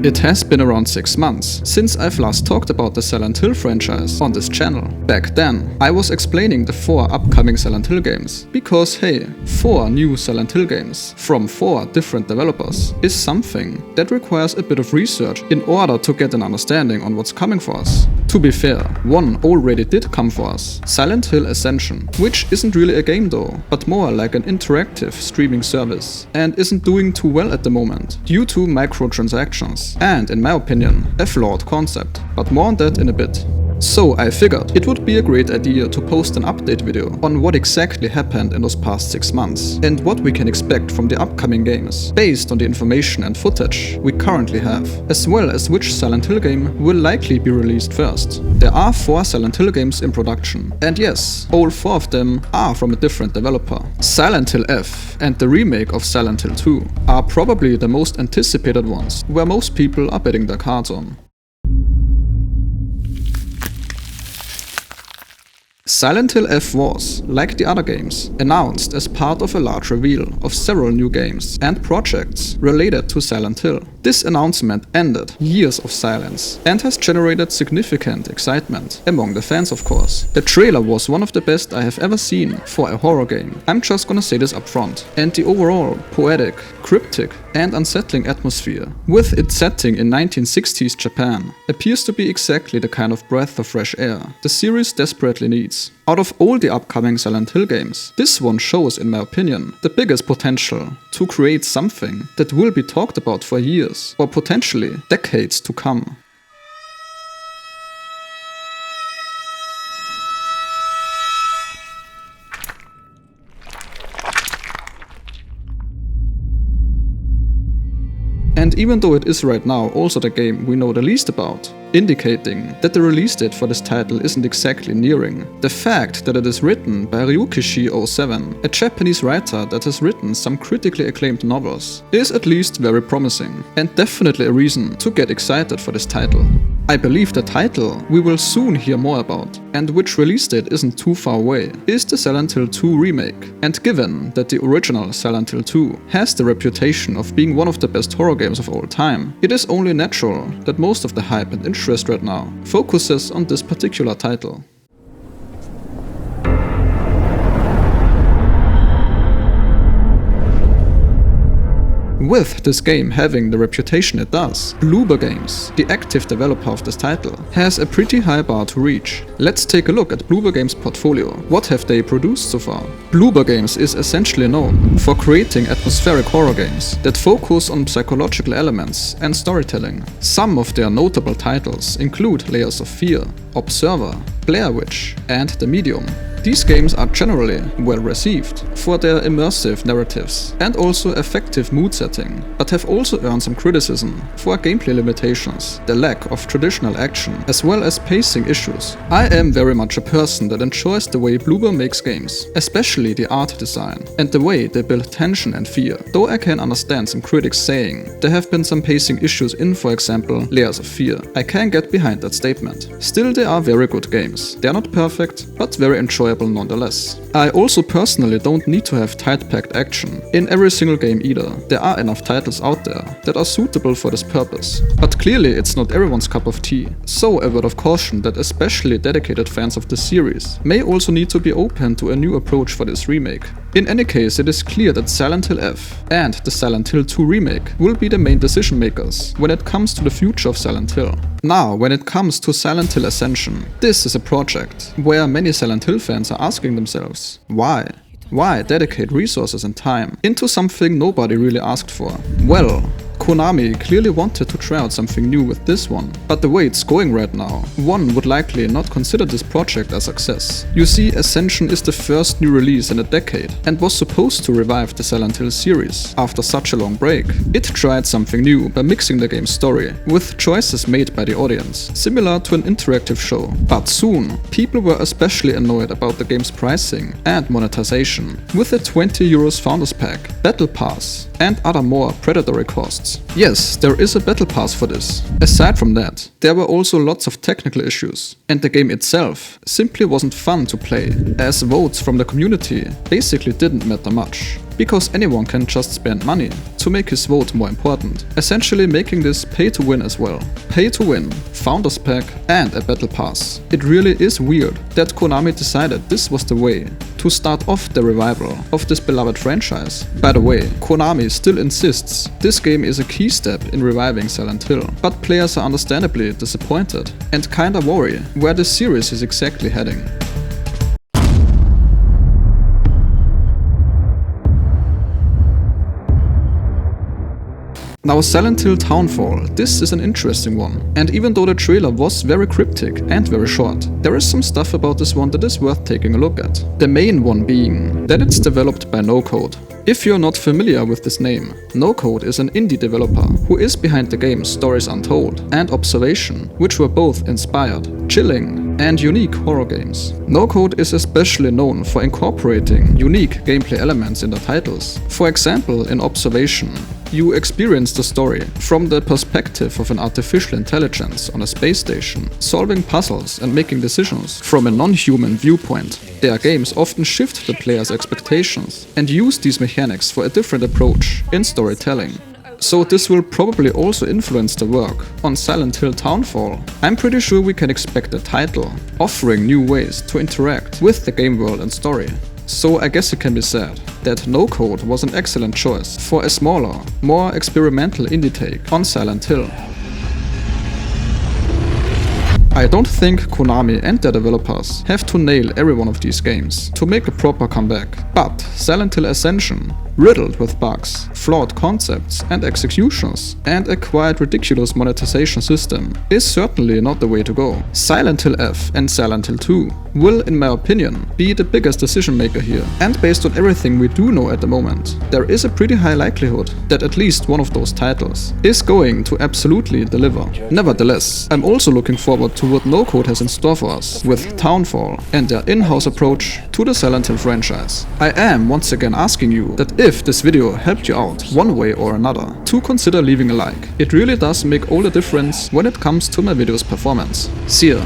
It has been around 6 months since I've last talked about the Silent Hill franchise on this channel. Back then, I was explaining the 4 upcoming Silent Hill games, because hey, 4 new Silent Hill games from 4 different developers is something that requires a bit of research in order to get an understanding on what's coming for us. To be fair, one already did come for us, Silent Hill Ascension, which isn't really a game though, but more like an interactive streaming service, and isn't doing too well at the moment, due to microtransactions, and in my opinion, a flawed concept, but more on that in a bit. So I figured it would be a great idea to post an update video on what exactly happened in those past 6 months, and what we can expect from the upcoming games, based on the information and footage we currently have, as well as which Silent Hill game will likely be released first. There are 4 Silent Hill games in production, and yes, all 4 of them are from a different developer. Silent Hill F and the remake of Silent Hill 2 are probably the most anticipated ones, where most people are betting their cards on. Silent Hill F was, like the other games, announced as part of a large reveal of several new games and projects related to Silent Hill. This announcement ended years of silence and has generated significant excitement among the fans, of course. The trailer was one of the best I have ever seen for a horror game. I'm just gonna say this up front. And the overall poetic, cryptic and unsettling atmosphere, with its setting in 1960s Japan, appears to be exactly the kind of breath of fresh air the series desperately needs. Out of all the upcoming Silent Hill games, this one shows, in my opinion, the biggest potential to create something that will be talked about for years, or potentially decades to come. And even though it is right now also the game we know the least about, indicating that the release date for this title isn't exactly nearing, the fact that it is written by Ryukishi07, a Japanese writer that has written some critically acclaimed novels, is at least very promising, and definitely a reason to get excited for this title. I believe the title we will soon hear more about, and which release date isn't too far away, is the Silent Hill 2 remake. And given that the original Silent Hill 2 has the reputation of being one of the best horror games of all time, it is only natural that most of the hype and interest right now focuses on this particular title. With this game having the reputation it does, Bloober Games, the active developer of this title, has a pretty high bar to reach. Let's take a look at Bloober Games' portfolio. What have they produced so far? Bloober Games is essentially known for creating atmospheric horror games that focus on psychological elements and storytelling. Some of their notable titles include Layers of Fear, Observer, Blair Witch, and The Medium. These games are generally well received for their immersive narratives and also effective mood setting, but have also earned some criticism for gameplay limitations, the lack of traditional action, as well as pacing issues. I am very much a person that enjoys the way Bloober makes games, especially the art design and the way they build tension and fear, though I can understand some critics saying there have been some pacing issues in, for example, Layers of Fear. I can get behind that statement. Still, they are very good games. They are not perfect, but very enjoyable nonetheless. I also personally don't need to have tight-packed action in every single game either. There are enough titles out there that are suitable for this purpose. But clearly it's not everyone's cup of tea. So a word of caution that especially dedicated fans of the series may also need to be open to a new approach for this remake. In any case, it is clear that Silent Hill F and the Silent Hill 2 remake will be the main decision makers when it comes to the future of Silent Hill. Now, when it comes to Silent Hill Ascension, this is a project where many Silent Hill fans are asking themselves, why? Why dedicate resources and time into something nobody really asked for? Well, Konami clearly wanted to try out something new with this one, but the way it's going right now, one would likely not consider this project a success. You see, Ascension is the first new release in a decade and was supposed to revive the Silent Hill series after such a long break. It tried something new by mixing the game's story with choices made by the audience, similar to an interactive show. But soon, people were especially annoyed about the game's pricing and monetization, with a €20 Founders Pack, Battle Pass, and other more predatory costs. Yes, there is a battle pass for this. Aside from that, there were also lots of technical issues, and the game itself simply wasn't fun to play, as votes from the community basically didn't matter much. because anyone can just spend money to make his vote more important, essentially making this pay to win as well. Pay to win, Founders Pack and a Battle Pass. It really is weird that Konami decided this was the way to start off the revival of this beloved franchise. By the way, Konami still insists this game is a key step in reviving Silent Hill, but players are understandably disappointed and kinda worry where the series is exactly heading. Now Silent Hill Townfall, this is an interesting one, and even though the trailer was very cryptic and very short, there is some stuff about this one that is worth taking a look at. The main one being that it's developed by No Code. If you're not familiar with this name, No Code is an indie developer who is behind the games Stories Untold and Observation, which were both inspired, chilling and unique horror games. No Code is especially known for incorporating unique gameplay elements in their titles. For example, in Observation, you experience the story from the perspective of an artificial intelligence on a space station, solving puzzles and making decisions from a non-human viewpoint. Their games often shift the player's expectations and use these mechanics for a different approach in storytelling. So this will probably also influence the work on Silent Hill Townfall. I'm pretty sure we can expect a title offering new ways to interact with the game world and story. So I guess it can be said that No Code was an excellent choice for a smaller, more experimental indie take on Silent Hill. I don't think Konami and their developers have to nail every one of these games to make a proper comeback, but Silent Hill Ascension, riddled with bugs, flawed concepts and executions, and a quite ridiculous monetization system, is certainly not the way to go. Silent Hill F and Silent Hill 2 will, in my opinion, be the biggest decision maker here, and based on everything we do know at the moment, there is a pretty high likelihood that at least one of those titles is going to absolutely deliver. Nevertheless, I'm also looking forward to what No Code has in store for us with Townfall and their in-house approach to the Silent Hill franchise. I am once again asking you that if this video helped you out one way or another, to consider leaving a like. It really does make all the difference when it comes to my video's performance. See ya!